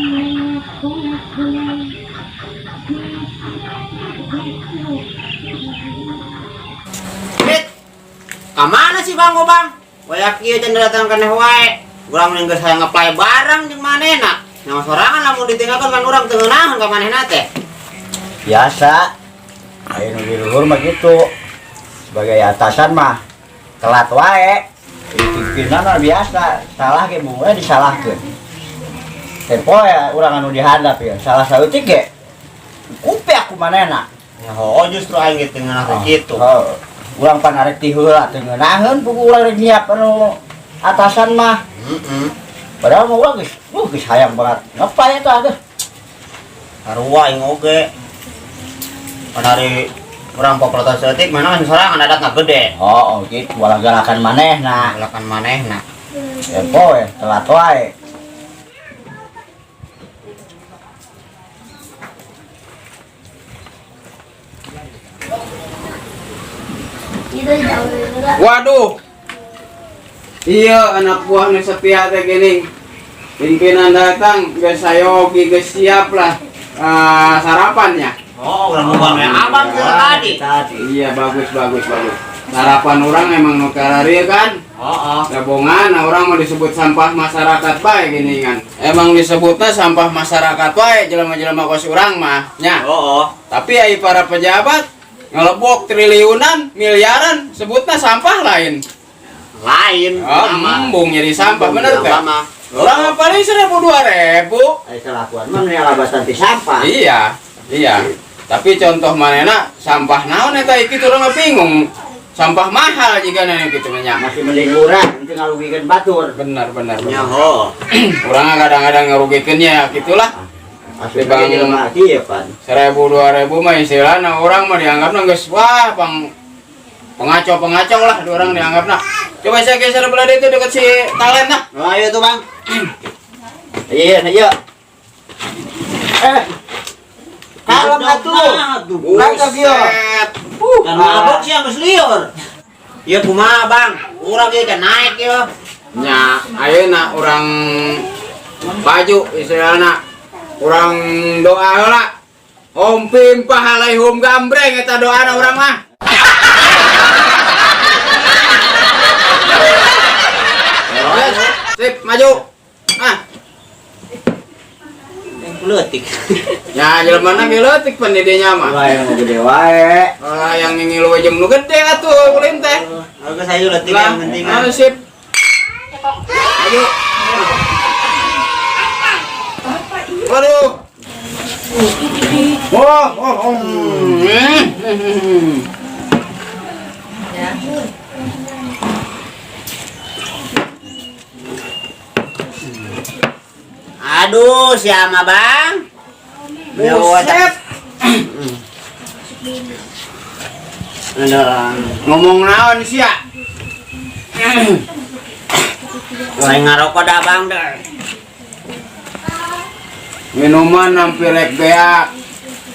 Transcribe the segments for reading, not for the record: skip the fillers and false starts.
Mit, kemana sih bang, bang? Wayak ieu can datang keneh wae. Urang mending geus hayang ngeplay barang jeung manehna. Nyawa sorangan lamun ditinggalkeun kan urang teu ngeunaheun ka manehna teh. Biasa. Ayo nu di luhur mah gitu. Sebagai atasan mah telat wae. Pimpinan mah biasa, salah ge mung we disalahkeun. Tempo ya urang anu dihadap ya, salah saeutik ge kupe aku manehna. Ya ho justru aing ge teu ngeunaheun kitu. Urang pan arek ti heula teu ngeunaheun pugu urang rek nyiap anu atasan mah. Padahal mah urang geus hayang banget ngapain eta teh. Sarua aing oge. Panari urang poprotos setik mana kan sorangan adatna gede. Oh, gitu walah galakan manehna. Galakan manehna. Tempo ya telat wae. Waduh. Iya anak buah nu setia teh geuning. Pimpinan datang geus sayogi geus siap lah sarapannya. Oh, urang ngomong abang tadi. Iya bagus. Sarapan orang emang nu kararieu kan. Gabungan orang mau disebut sampah masyarakat bae gini kan. Emang disebutnya sampah masyarakat bae jelema-jelema kos urang mah nya. Tapi ai para pejabat ngelebok triliunan, miliaran sebutnya sampah lain. Embung jadi sampah bener kan? Orang paling 1.000-2.000. Ai kelakuan mah nyalabatan ti sampah. Iya. Tapi contoh manehna sampah naon eta kitu urang bingung. Sampah mahal jika nanya kitu nya. Masih mending urang teu ngalugikeun batur. Benar. Ya ho. Urang kadang-kadang ngarugikeun ya gitulah. Asli bang jelema kieu pan. 1.000-2.000 mah istilahna urang mah dianggapna geus wah pengacau lah orang dianggapna. Coba saya geser belah itu dekat si talent nah. Ayo tuh bang. Iya. Kalau atuh. Mantap yo. Dan mabok sih geus liur. Ieu kumaha bang? Urang ieu can naik ieu. Nya ayeuna urang baju istilahna urang doa heula. Om pim pahalai hum gambreng eta doana urang mah. Sip, maju. Leutik. Ya jelema ge leutik pan di dinya mah. Wah, yang gede wae. Yang ngilu jeung nu gede atuh ulin teh. Geus ayo leutik yang penting. Sip. Maju. Waduh. Aduh, siapa bang? Buset. Ngomong naon sih ya? Lain ngarokok dah bang deh. Minuman hampir rek beak.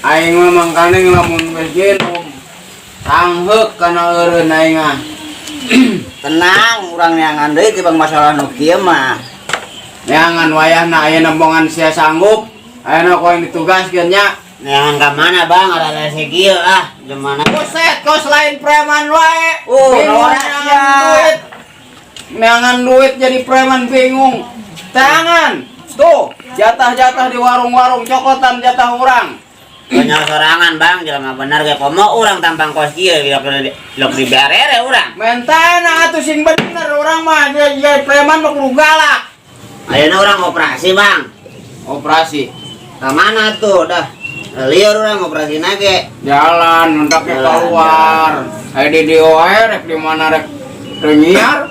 Aing mah mangkane lamun geus nginum tangheuk kana eureun aing mah. Tenang, urang neangan deui ti bang masalah nu kieu mah. Neangan wayahna ayeuna bongan sia sanggup. Ayeuna koe ditugaskeun nya. Neangan ka mana bang? Ada si kieu ah, gimana? Buset, kos lain preman wae. Bingung duit. Neangan duit jadi preman bingung. Tangan. Tuh, jatah-jatah di warung-warung cokotan jatah urang. Banyak sorangan bang, jelema bener ge komo urang tampang kos kieu lok di barere urang. Mentana atuh sing bener urang mah jadi preman mah kudu galak. Ayeuna urang operasi bang. Operasi. Ka mana tuh dah? Liur urang operasi ge. Jalan mentak keluar. Hayu di wae rek di mana rek nyiar.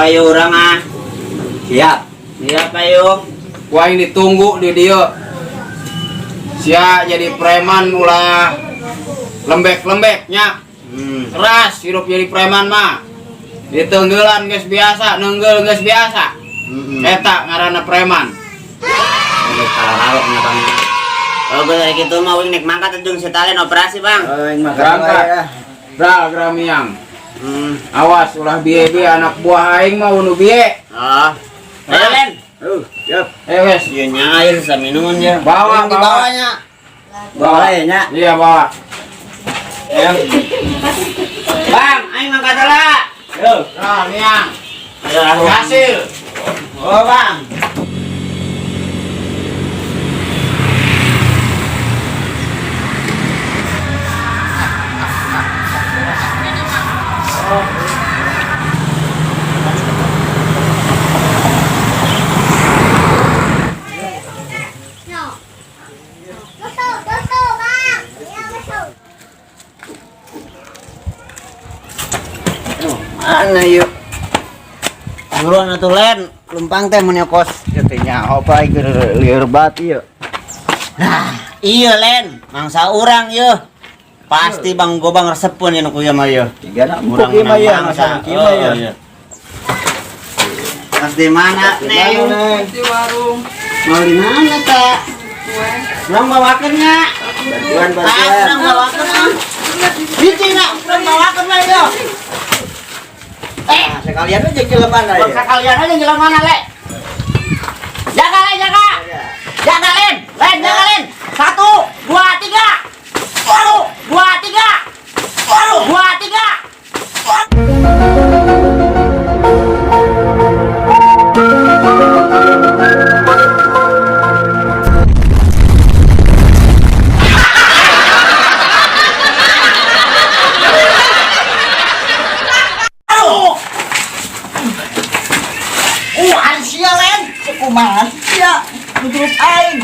Ayo urang ah. Siap. Siap ayo. Wah ini ditunggu di dia. Sia jadi preman ulah lembek-lembeknya. Keras hidup jadi preman mah. Ditenggelan geus biasa, nenggel geus biasa. Eta ngaranna preman. Ini kalaro nya bang. Kalau gue dari gitu mah uing nek mangkat jeung si talen operasi bang. Berangkat. Gramiang. Awas ulah bieu-bieu anak buah aing mah unu bieu. Oh. Talen. Yap. Wes. Iya nyair sa minuman ya. Bawa, Yang dibawanya. Bawa ya nya. Iya, bawa. Ya. Bang, aing mangkat heula. Yo. Nah, niang. Ada Hasil. Oh, Bang. Mana yuk? Buruan atuh len, lumpang teh mun kos. Katanya apa ieu lieur bat ieu. Nah, iya len, mangsa urang yeuh. Pasti Bang Gobang resepun ya nu kuya mah yeuh. Tigana Urang empuk ieu mah ya, mangsa. masa kieu mah ya. Pas di mana, Neng? Di warung. Mau di mana, Teh? Urang bawakeunnya. Bantuan. Urang bawakeun. Hiji na, urang bawakeun mah yeuh. Nah, sekalian aja jelema na Bangsa ya. kalian aja jalan mana, Le? Jaga, Le, jaga. Jaga, Len. Len, jaga, Len. 1, 2, 3. 1, 2, 3. 1, 2, 3. Ansia, Len. Kumaha sia? Menurut aing.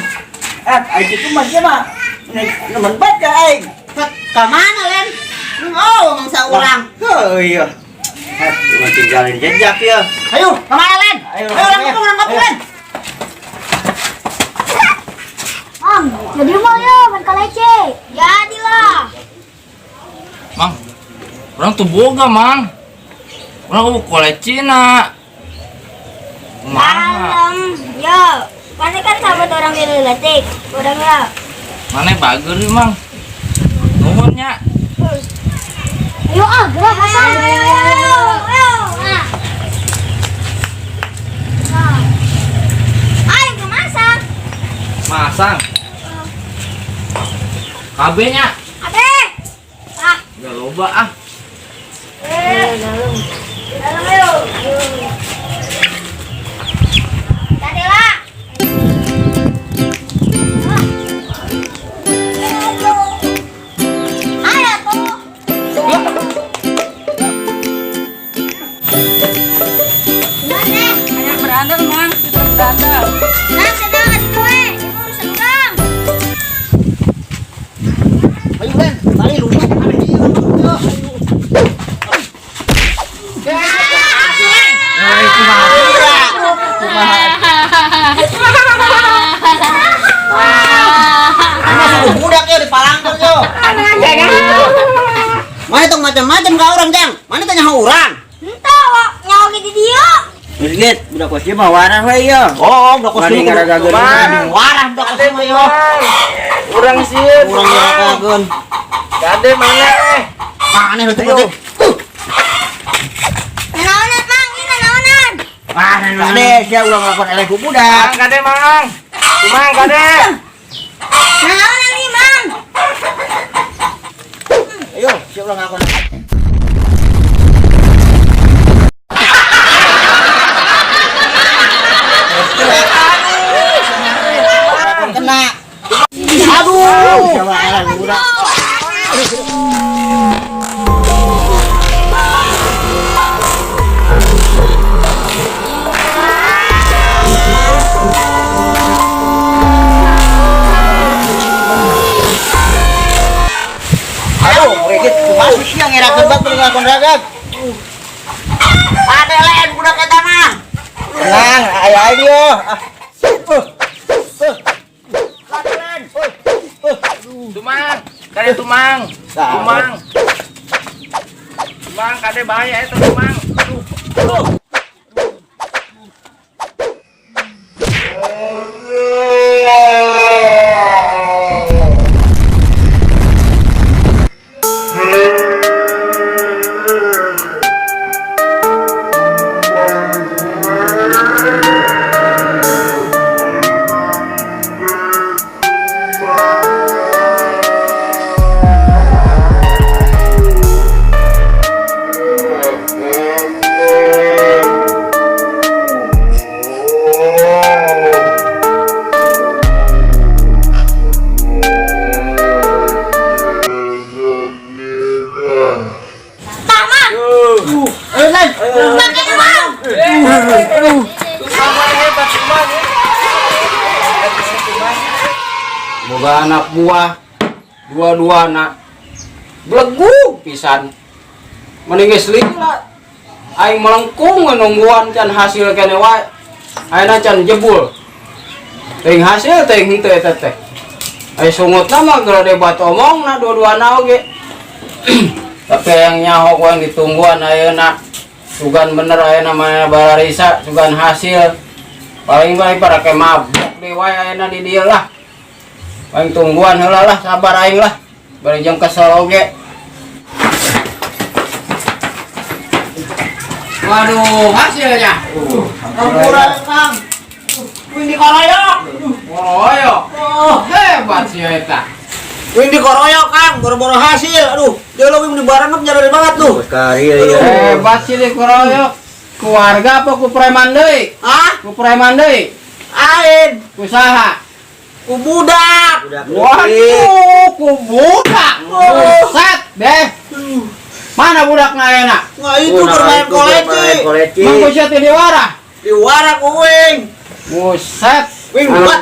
Aing itu mah dia mah nemen bat ka aing. Ke mana, Len? Oh, mangsa urang. Oh iya. Ulah tinggalin jejak ya. Ayo, ke mana, Len? Ayo, Ayo, urang kampung, Len. Mang, jadi mau ya main kalece. Jadilah. Mang, orang tuh boga, Mang. Orang mau koleksi na. Mana? Yo, mana kan sahabat orang di Letik. Orang ya. Mana bager nih, Mang? Nuhunnya. Ayo gerak Hasan. Ayo. Ayo ke masak. Masang. KB-nya. Abe. Ah, Gak loba ah. dalam. Dalam ayo. Dadela. Ayo tuh. Gimana? Ada berandal, Mang. Kita berandal. Nah, sedang kasih kue. Itu urusan orang. Ayo, Len. Tali lupa ada di budak ya di palangkal yo. Mana tong macam-macam ka orang jang? Mana tanya orang? Entah, Wak. Nyawa gitu dia. Geus git, budak kos ieu mah warah we ieu. Oh, udah kos Mani ngaraga geuning. warah udah kos mah yo. Urang sieun. Urang ngaragakeun. Kade mana? Mana lu tuh? Nanaonan, Mang. Ini nanaonan. Kade sia ulah ngelakuan eleh ku Mang, budak. kade, Mang. Mang, kade. Nanaonan nih, Mang. Ayo, sia ulah ngelakuan. Kena. Aduh. Coba eleh ku budak. Aduh, regit masuk siang ngerakeun bat ngelakuan ragag. Ade Len budak eta mah. Tenang, ayo dia. Tumang. Kade tumang. Tumang. Tumang, kade bahaya itu tumang. Aduh. boga anak buah dua-dua anak belegug pisan mending geus lila aing melengkung nungguan can hasil kene wae ayeuna can jebul teuing hasil teuing henteu eta teh aya sungutna mah geura debat omongna dua-duana oge tapi yang nyaho ku yang ditungguan ayeuna sugan bener ayeuna mah bararisa sugan hasil paling bae para ke mabuk deui wae ayeuna di dieu lah paling tungguan heula lah sabar aing lah bari jeung kesel oge. Waduh, hasilnya. Kampuran Kang. Wing dikoroyok. Koroyok. Hebat sih eta. Wing dikoroyok Kang, boro-boro hasil. Aduh, dia lo wing di barang nyari banget tuh. Sekali ya. Hebat sih dikoroyok. Keluarga apa ku preman deui? Hah? Ku preman deui. Ain, Ku saha? ku budak. Waduh, ku budak. Buset deh. Mana budakna ayeuna? Nggak itu bermain koleci. Mang ku sia teh diwara. Di warak ku wing. Buset. Wing bat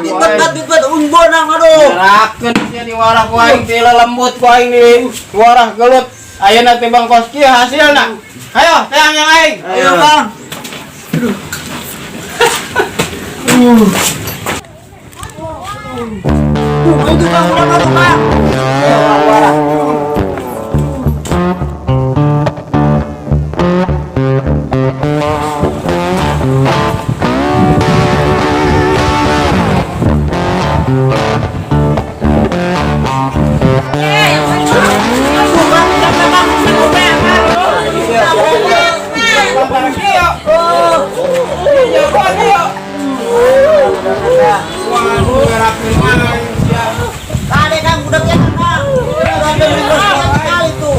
wing bonang aduh. Gerakeun sia diwara ku aing teh lembut ku aing di warah gelut. Ayeuna teh bangkos kieu hasilna. Hayo, teang yang aing. Ayo Kang. Itu Kang udah aduh Kang. Tadi Kang udah biasa Kang. Udah sekali tuh.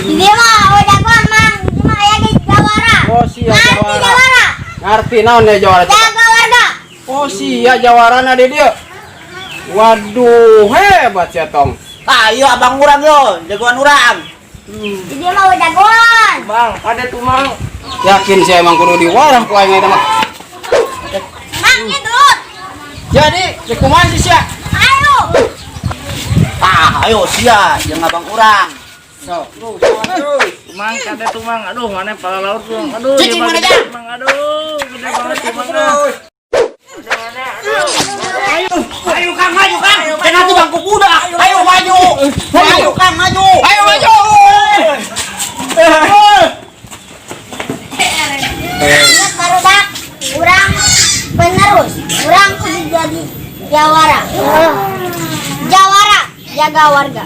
Ini mah udah gua mang, cuma aya di Jawara. Oh sia Ngerti jawara. Jawara? Ngarti naon ya jawara? Jaga warga. Oh sia jawarana di dieu. Waduh, hebat sia tong. Ayo abang urang yo, jagoan urang. Ini mah udah jagoan. Bang, ada tuh Mang. Yakin saya emang kudu diwarah ku aing eta mah. Mang itu. Jadi, kumaha sih sia? Ayo. Ayo sia, jeung abang urang. So, Mang, ada tuh Mang. Aduh, mana pala laut tuh. Aduh, Cicing dia mana gede, aja? Mang. Aduh, gede banget tuh Mang. Ayo Kang maju Kang. Jangan tuh bangku kuda. Ayo maju. Ayo Kang maju. Ayo maju. Ingat barudak, urang penerus. Urang kudu jadi jawara. Jawara, jaga warga.